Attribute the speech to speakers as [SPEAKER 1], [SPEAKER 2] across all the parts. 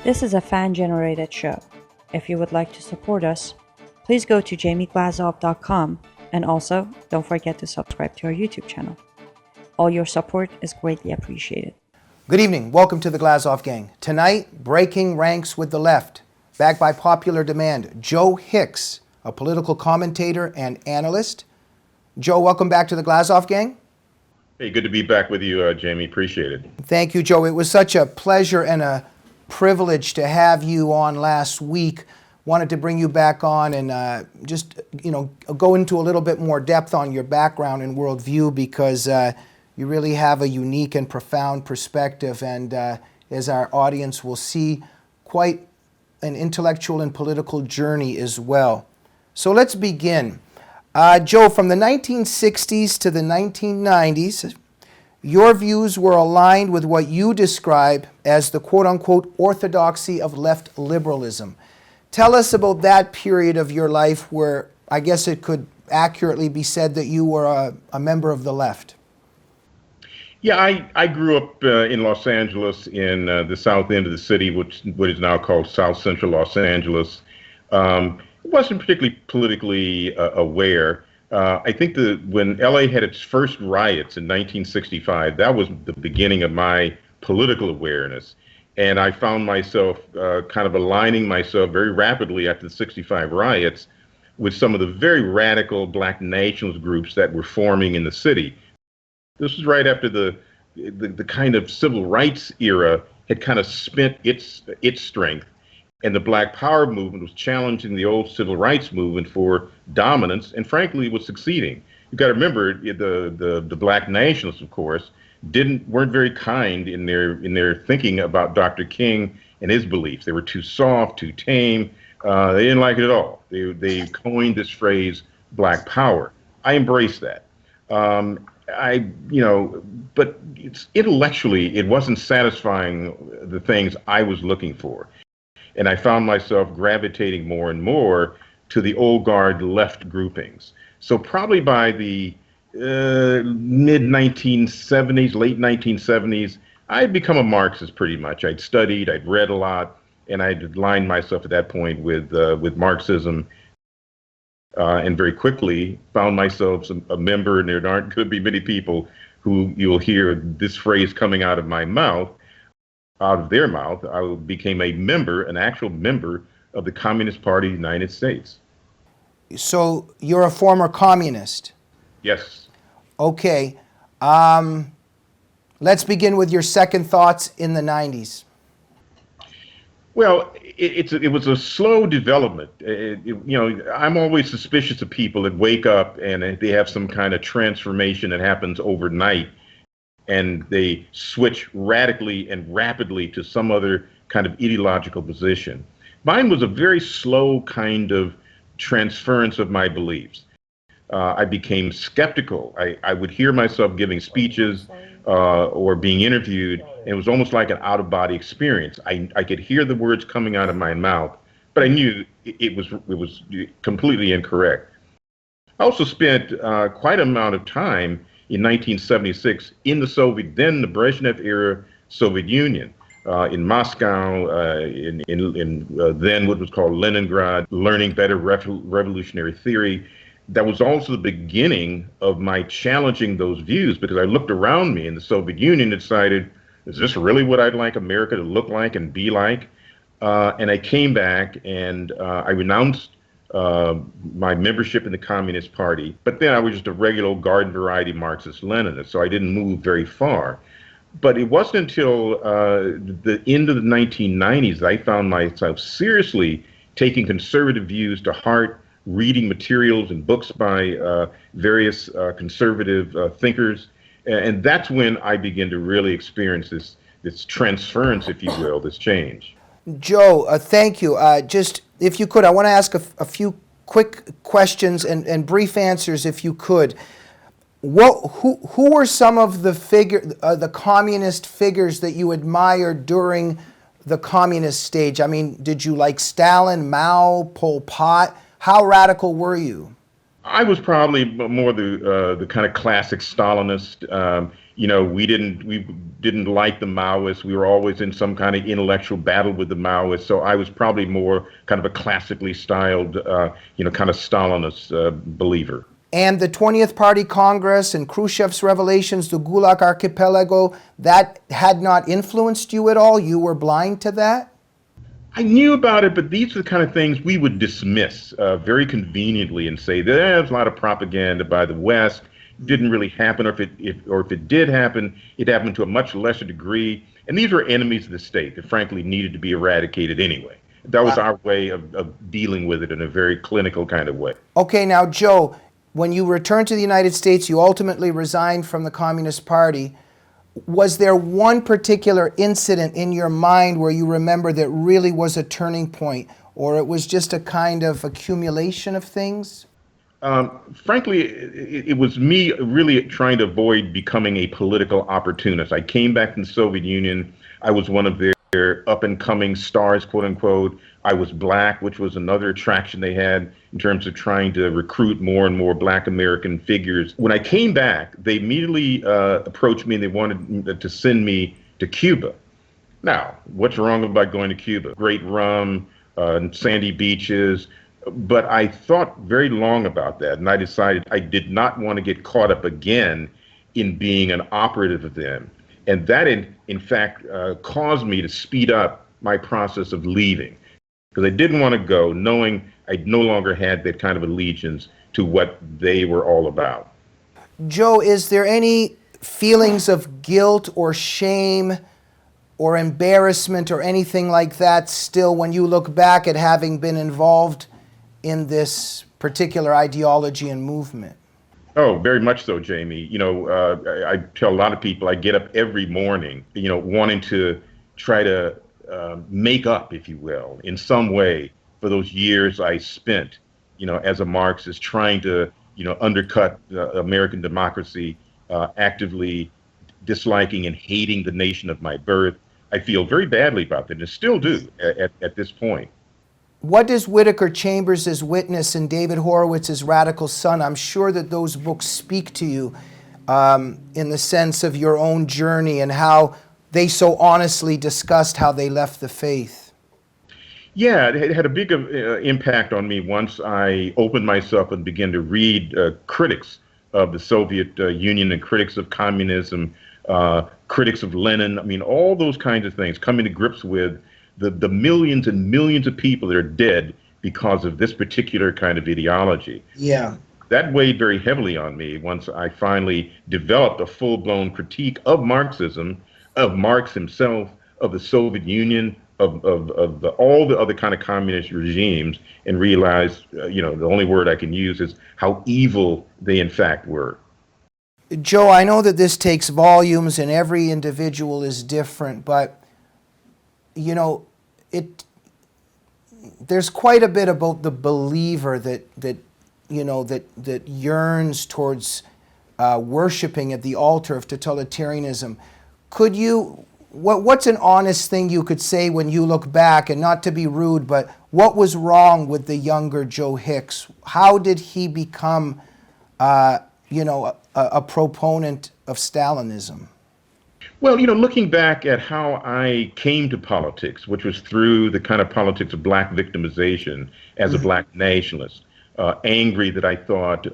[SPEAKER 1] This is a fan-generated show. If you would like to support us, please go to jamieglazov.com and also don't forget to subscribe to our YouTube channel. All your support is greatly appreciated.
[SPEAKER 2] Good evening. Welcome to the Glazov Gang. Tonight, breaking ranks with the left. Backed by popular demand, Joe Hicks, a political commentator and analyst. Joe, welcome back to the Glazov Gang.
[SPEAKER 3] Hey, good to be back with you, Jamie. Appreciate it.
[SPEAKER 2] Thank you, Joe. It was such a pleasure and a privilege to have you on last week. Wanted to bring you back on and just go into a little bit more depth on your background and worldview, because you really have a unique and profound perspective, and as our audience will see, quite an intellectual and political journey as well. So let's begin. Joe, from the 1960s to the 1990s, your views were aligned with what you describe as the quote-unquote orthodoxy of left liberalism. Tell us about that period of your life where I guess it could accurately be said that you were a member of the left.
[SPEAKER 3] Yeah, I grew up in Los Angeles, in the south end of the city, what is now called South Central Los Angeles. It wasn't particularly politically aware. I think when LA had its first riots in 1965, that was the beginning of my political awareness. And I found myself kind of aligning myself very rapidly after the 65 riots with some of the very radical black nationalist groups that were forming in the city. This was right after the kind of civil rights era had kind of spent its strength. And the Black Power movement was challenging the old civil rights movement for dominance, and frankly was succeeding. You've got to remember, the black nationalists, of course, weren't very kind in their thinking about Dr. King and his beliefs. They were too soft, too tame. They didn't like it at all. They coined this phrase, Black Power. I embraced that. But intellectually, it wasn't satisfying the things I was looking for. And I found myself gravitating more and more to the old guard left groupings. So probably by the mid-1970s, late 1970s, I'd become a Marxist pretty much. I'd studied, I'd read a lot, and I'd aligned myself at that point with Marxism. And very quickly found myself a member, and there aren't going to be many people who you'll hear this phrase coming out of my mouth, out of their mouth. I became an actual member of the Communist Party of the United States.
[SPEAKER 2] So you're a former communist?
[SPEAKER 3] Yes.
[SPEAKER 2] Okay. Let's begin with your second thoughts in the 90s.
[SPEAKER 3] Well, it was a slow development. I'm always suspicious of people that wake up and they have some kind of transformation that happens overnight, and they switch radically and rapidly to some other kind of ideological position. Mine was a very slow kind of transference of my beliefs. I became skeptical. I would hear myself giving speeches or being interviewed, and it was almost like an out-of-body experience. I could hear the words coming out of my mouth, but I knew it was completely incorrect. I also spent quite an amount of time in 1976 in the then the Brezhnev era Soviet Union, in Moscow, then what was called Leningrad, learning better revolutionary theory. That was also the beginning of my challenging those views, because I looked around me in the Soviet Union and decided, is this really what I'd like America to look like and be like? And I came back and I renounced my membership in the Communist Party, but then I was just a regular garden variety Marxist-Leninist, so I didn't move very far. But it wasn't until the end of the 1990s that I found myself seriously taking conservative views to heart, reading materials and books by various conservative thinkers. And that's when I began to really experience this transference, if you will, this change.
[SPEAKER 2] Joe, thank you. Just, if you could, I want to ask a few quick questions and brief answers, if you could. Who were some of the communist figures that you admired during the communist stage? I mean, did you like Stalin, Mao, Pol Pot? How radical were you?
[SPEAKER 3] I was probably more the kind of classic Stalinist. We didn't like the Maoists. We were always in some kind of intellectual battle with the Maoists. So I was probably more kind of a classically styled, kind of Stalinist believer.
[SPEAKER 2] And the 20th Party Congress and Khrushchev's revelations, the Gulag Archipelago, that had not influenced you at all? You were blind to that?
[SPEAKER 3] I knew about it, but these are the kind of things we would dismiss very conveniently and say there's a lot of propaganda by the West. It didn't really happen, or if it did happen, it happened to a much lesser degree. And these were enemies of the state that frankly needed to be eradicated anyway. That was our way of dealing with it in a very clinical kind of way.
[SPEAKER 2] Okay, now, Joe, when you returned to the United States, you ultimately resigned from the Communist Party. Was there one particular incident in your mind where you remember that really was a turning point, or it was just a kind of accumulation of things?
[SPEAKER 3] Frankly, it was me really trying to avoid becoming a political opportunist. I came back from the Soviet Union. I was one of their up-and-coming stars, quote unquote. I was black, which was another attraction they had in terms of trying to recruit more and more black American figures. When I came back, they immediately approached me and they wanted to send me to Cuba. Now, what's wrong about going to Cuba? Great rum, sandy beaches. But I thought very long about that, and I decided I did not want to get caught up again in being an operative of them. And that, in fact, caused me to speed up my process of leaving, because I didn't want to go knowing I no longer had that kind of allegiance to what they were all about.
[SPEAKER 2] Joe, is there any feelings of guilt or shame or embarrassment or anything like that still when you look back at having been involved in this particular ideology and movement?
[SPEAKER 3] Oh, very much so, Jamie. I tell a lot of people I get up every morning, wanting to try to make up, if you will, in some way for those years I spent, as a Marxist, trying to, undercut American democracy, actively disliking and hating the nation of my birth. I feel very badly about that, and still do at this point.
[SPEAKER 2] What does Whittaker Chambers' Witness and David Horowitz's Radical Son? I'm sure that those books speak to you in the sense of your own journey and how they so honestly discussed how they left the faith.
[SPEAKER 3] Yeah, it had a big impact on me once I opened myself and began to read critics of the Soviet Union and critics of communism, critics of Lenin. I mean, all those kinds of things, coming to grips with the millions and millions of people that are dead because of this particular kind of ideology.
[SPEAKER 2] Yeah.
[SPEAKER 3] That weighed very heavily on me once I finally developed a full-blown critique of Marxism, of Marx himself, of the Soviet Union, of all the other kind of communist regimes, and realized, the only word I can use is how evil they in fact were.
[SPEAKER 2] Joe, I know that this takes volumes and every individual is different, but there's quite a bit about the believer that yearns towards worshiping at the altar of totalitarianism. What's an honest thing you could say when you look back, and not to be rude, but what was wrong with the younger Joe Hicks? How did he become, a proponent of Stalinism?
[SPEAKER 3] Well, looking back at how I came to politics, which was through the kind of politics of black victimization as a black nationalist, angry that I thought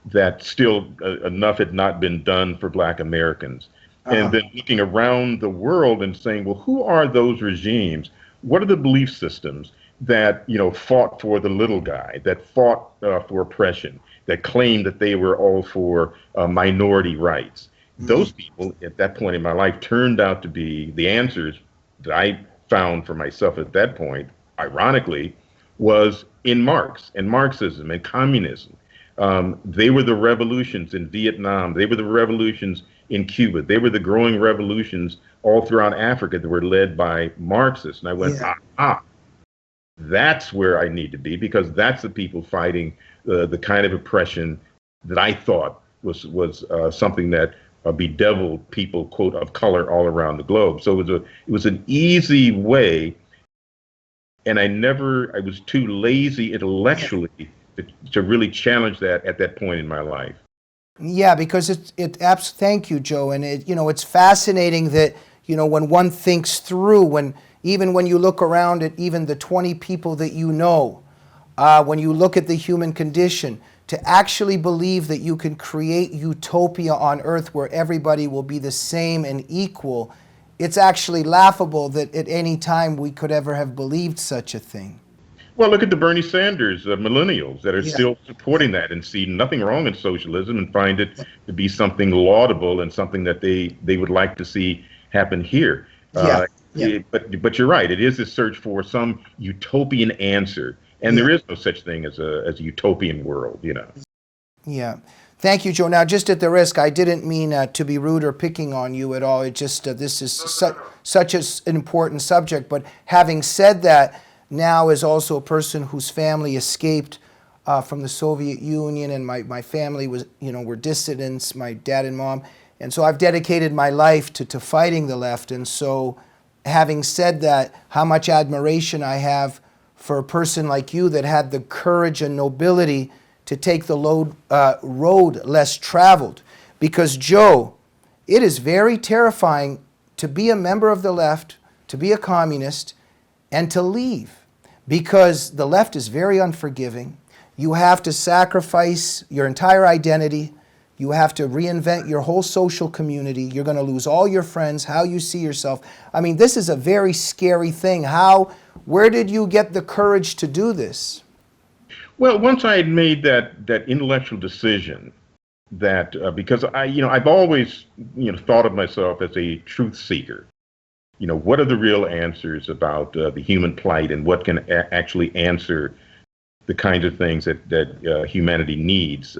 [SPEAKER 3] that still enough had not been done for black Americans. And then looking around the world and saying, well, who are those regimes? What are the belief systems that, fought for the little guy, that fought for oppression, that claimed that they were all for minority rights? Those people at that point in my life turned out to be the answers that I found for myself at that point, ironically, was in Marx and Marxism and communism. They were the revolutions in Vietnam. They were the revolutions in Cuba. They were the growing revolutions all throughout Africa that were led by Marxists. And I went, that's where I need to be, because that's the people fighting the kind of oppression that I thought was something that bedeviled people, quote, of color all around the globe. So it was an easy way, and I was too lazy intellectually to really challenge that at that point in my life.
[SPEAKER 2] Yeah, because thank you, Joe. And it's fascinating that, when one thinks through, even when you look around at even the 20 people that when you look at the human condition, to actually believe that you can create utopia on earth where everybody will be the same and equal, it's actually laughable that at any time we could ever have believed such a thing.
[SPEAKER 3] Well, look at the Bernie Sanders millennials that are
[SPEAKER 2] Yeah.
[SPEAKER 3] still supporting that and see nothing wrong in socialism and find it to be something laudable and something that they would like to see happen here. But you're right. It is a search for some utopian answer, and there is no such thing as a utopian world.
[SPEAKER 2] Yeah. Thank you, Joe. Now, just at the risk, I didn't mean to be rude or picking on you at all. It just this is such an important subject. But having said that, now as also a person whose family escaped from the Soviet Union, and my family was, were dissidents, my dad and mom, and so I've dedicated my life to fighting the left. And so, having said that, how much admiration I have for a person like you that had the courage and nobility to take the road less traveled. Because, Joe, it is very terrifying to be a member of the left, to be a communist, and to leave. Because the left is very unforgiving. You have to sacrifice your entire identity. You have to reinvent your whole social community. You're going to lose all your friends, how you see yourself. I mean, this is a very scary thing. Where did you get the courage to do this?
[SPEAKER 3] Well, once I had made that intellectual decision, that because I've always thought of myself as a truth seeker. What are the real answers about the human plight, and what can actually answer the kinds of things that humanity needs?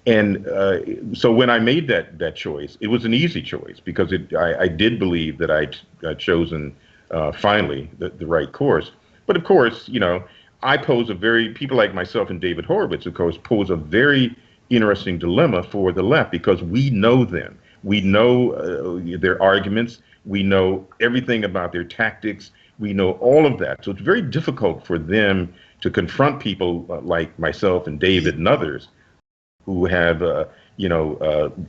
[SPEAKER 3] So when I made that choice, it was an easy choice because I did believe that I'd chosen finally the right course. But of course, I pose people like myself and David Horowitz, of course, pose a very interesting dilemma for the left because we know them. We know their arguments. We know everything about their tactics. We know all of that. So it's very difficult for them to confront people like myself and David and others who have,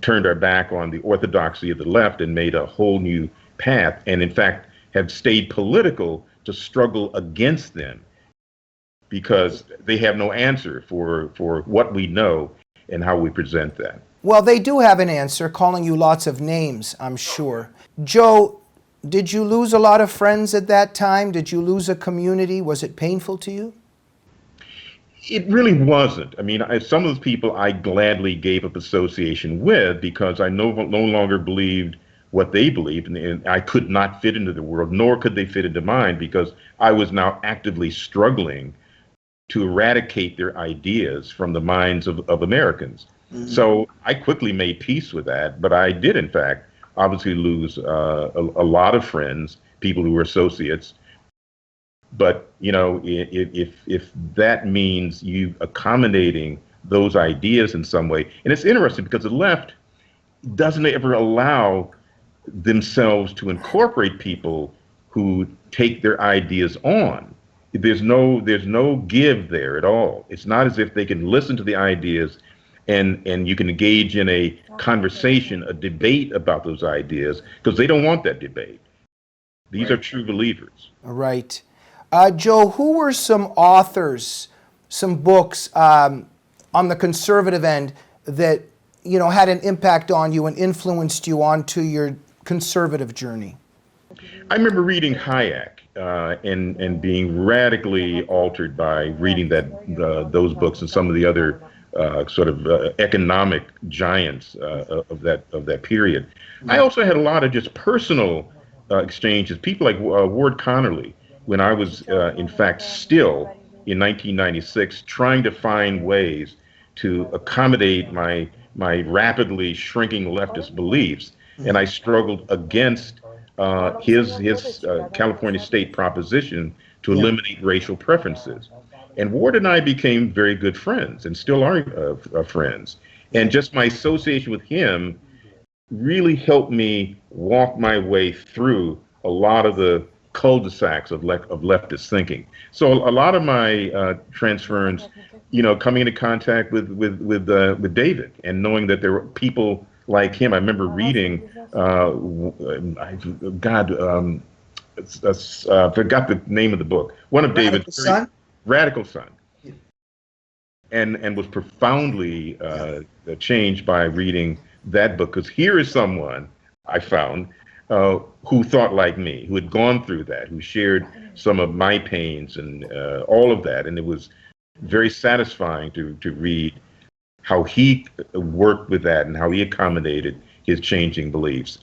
[SPEAKER 3] turned our back on the orthodoxy of the left and made a whole new path, and in fact have stayed political to struggle against them because they have no answer for what we know and how we present that.
[SPEAKER 2] Well, they do have an answer, calling you lots of names, I'm sure. Joe, did you lose a lot of friends at that time? Did you lose a community? Was it painful to you?
[SPEAKER 3] It really wasn't. I mean, some of those people I gladly gave up association with because I no longer believed what they believed, and I could not fit into the world, nor could they fit into mine because I was now actively struggling to eradicate their ideas from the minds of Americans. Mm-hmm. So I quickly made peace with that, but I did, in fact, obviously lose a lot of friends, people who were associates. But, if that means you accommodating those ideas in some way, and it's interesting because the left doesn't ever allow themselves to incorporate people who take their ideas on. There's no give there at all. It's not as if they can listen to the ideas and you can engage in a conversation, a debate about those ideas, because they don't want that debate. These are true believers.
[SPEAKER 2] Right. Joe, who were some authors, some books on the conservative end that had an impact on you and influenced you onto your conservative journey?
[SPEAKER 3] I remember reading Hayek and being radically altered by reading those books and some of the other economic giants of that period. I also had a lot of just personal exchanges. People like Ward Connerly, when I was in fact still in 1996 trying to find ways to accommodate my rapidly shrinking leftist beliefs, and I struggled against his California state proposition to eliminate racial preferences. And Ward and I became very good friends and still are friends. And just my association with him really helped me walk my way through a lot of the cul-de-sacs of leftist thinking. So a lot of my transference, coming into contact with David and knowing that there were people like him. I remember reading, forgot the name of the book. One of
[SPEAKER 2] Radical
[SPEAKER 3] David's
[SPEAKER 2] Son?
[SPEAKER 3] Radical Son, and was profoundly changed by reading that book, because here is someone I found who thought like me, who had gone through that, who shared some of my pains and all of that, and it was very satisfying to read how he worked with that and how he accommodated his changing beliefs,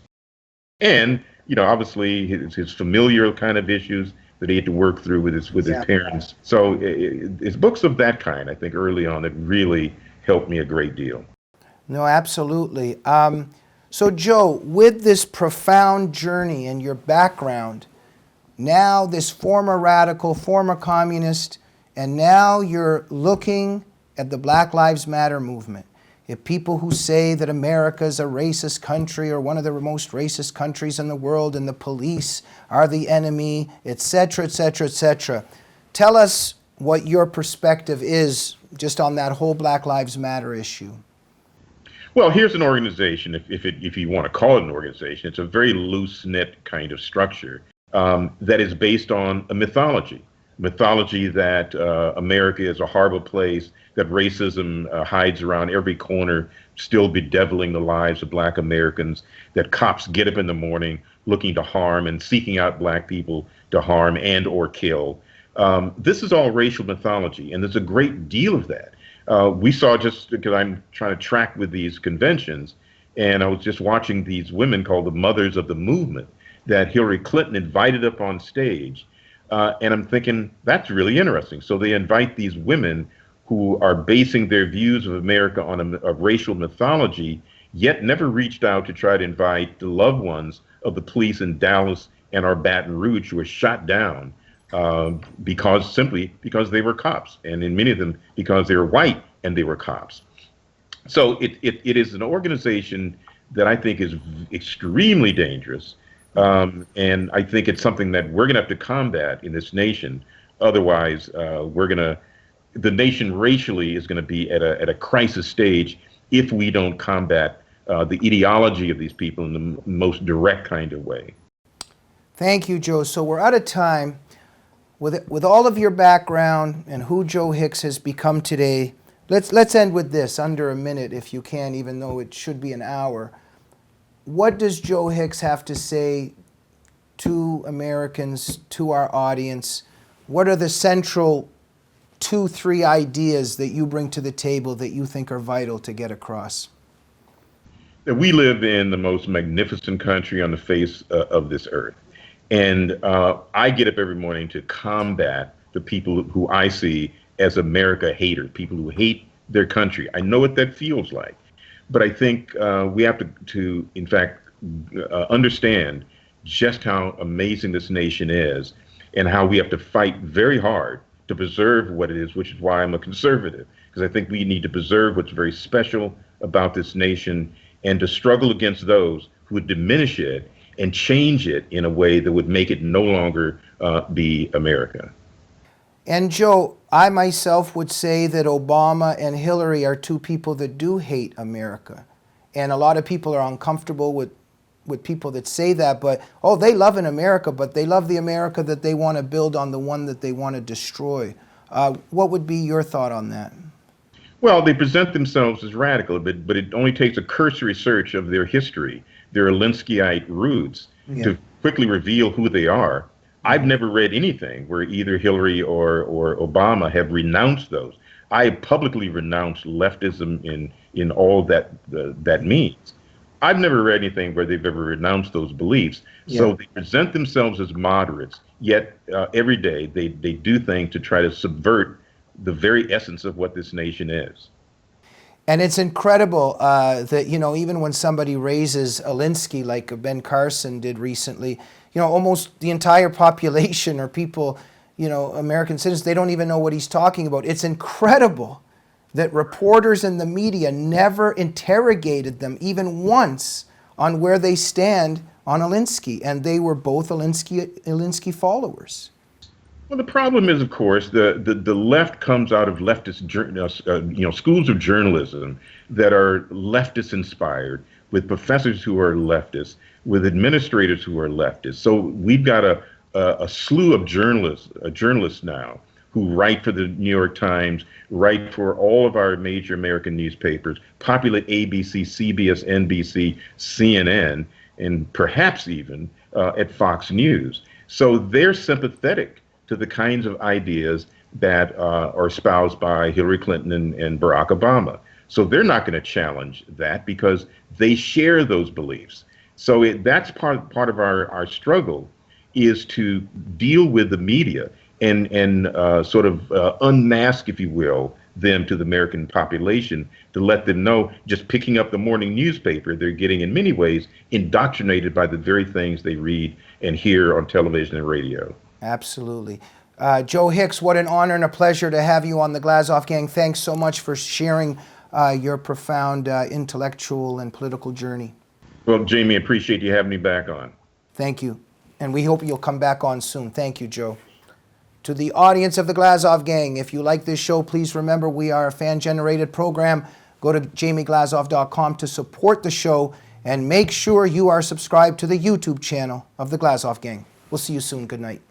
[SPEAKER 3] and obviously his familial kind of issues that he had to work through with his parents. So it's books of that kind, I think, early on that really helped me a great deal.
[SPEAKER 2] No, absolutely. So Joe, with this profound journey and your background, now this former radical, former communist, and now you're looking at the Black Lives Matter movement. If people who say that America is a racist country or one of the most racist countries in the world and the police are the enemy, etc., etc., etc., tell us what your perspective is just on that whole Black Lives Matter issue.
[SPEAKER 3] Well, here's an organization, if you want to call it an organization. It's a very loose-knit kind of structure that is based on a mythology that America is a horrible place, that racism hides around every corner, still bedeviling the lives of Black Americans, that cops get up in the morning looking to harm and seeking out Black people to harm and or kill. This is all racial mythology, and there's a great deal of that. We saw, just because I'm trying to track with these conventions, and I was just watching these women called the Mothers of the Movement that Hillary Clinton invited up on stage. And I'm thinking, that's really interesting. So they invite these women who are basing their views of America on a racial mythology, yet never reached out to try to invite the loved ones of the police in Dallas and or Baton Rouge who were shot down simply because they were cops, and in many of them because they were white and they were cops. So it is an organization that I think is extremely dangerous, and I think it's something that we're going to have to combat in this nation. Otherwise, the nation racially is going to be at a crisis stage if we don't combat the ideology of these people in the most direct kind of way.
[SPEAKER 2] Thank you, Joe. So we're out of time. With all of your background and who Joe Hicks has become today, let's end with this, under a minute if you can, even though it should be an hour. What does Joe Hicks have to say to Americans, to our audience? What are the central 2-3 ideas that you bring to the table that you think are vital to get across?
[SPEAKER 3] That we live in the most magnificent country on the face of this earth. And I get up every morning to combat the people who I see as America haters, people who hate their country. I know what that feels like. But I think we have to in fact, understand just how amazing this nation is and how we have to fight very hard to preserve what it is, which is why I'm a conservative, because I think we need to preserve what's very special about this nation and to struggle against those who would diminish it and change it in a way that would make it no longer be America.
[SPEAKER 2] And Joe, I myself would say that Obama and Hillary are two people that do hate America. And a lot of people are uncomfortable with people that say that, but, oh, they love in America, but they love the America that they want to build on the one that they want to destroy. What would be your thought on that?
[SPEAKER 3] Well, they present themselves as radical, but it only takes a cursory search of their history, their Alinskyite roots, to quickly reveal who they are. I've never read anything where either Hillary or Obama have renounced those. I publicly renounced leftism in all that means. I've never read anything where they've ever renounced those beliefs. So they present themselves as moderates, yet every day they do things to try to subvert the very essence of what this nation is.
[SPEAKER 2] And it's incredible that, even when somebody raises Alinsky, like Ben Carson did recently, almost the entire population or people, American citizens, they don't even know what he's talking about. It's incredible that reporters in the media never interrogated them even once on where they stand on Alinsky, and they were both Alinsky followers.
[SPEAKER 3] Well, the problem is, of course, the left comes out of leftist schools of journalism that are leftist inspired, with professors who are leftists, with administrators who are leftists. So we've got a slew of journalists now who write for the New York Times, write for all of our major American newspapers, populate ABC, CBS, NBC, CNN, and perhaps even at Fox News. So they're sympathetic to the kinds of ideas that are espoused by Hillary Clinton and Barack Obama. So they're not going to challenge that because they share those beliefs. So that's part of our struggle, is to deal with the media and sort of unmask, if you will, them to the American population, to let them know, just picking up the morning newspaper, they're getting in many ways indoctrinated by the very things they read and hear on television and radio.
[SPEAKER 2] Absolutely. Joe Hicks, what an honor and a pleasure to have you on the Glazov Gang. Thanks so much for sharing your profound intellectual and political journey.
[SPEAKER 3] Well, Jamie, appreciate you having me back on.
[SPEAKER 2] Thank you. And we hope you'll come back on soon. Thank you, Joe. To the audience of the Glazov Gang, if you like this show, please remember we are a fan-generated program. Go to jamieglazov.com to support the show, and make sure you are subscribed to the YouTube channel of the Glazov Gang. We'll see you soon. Good night.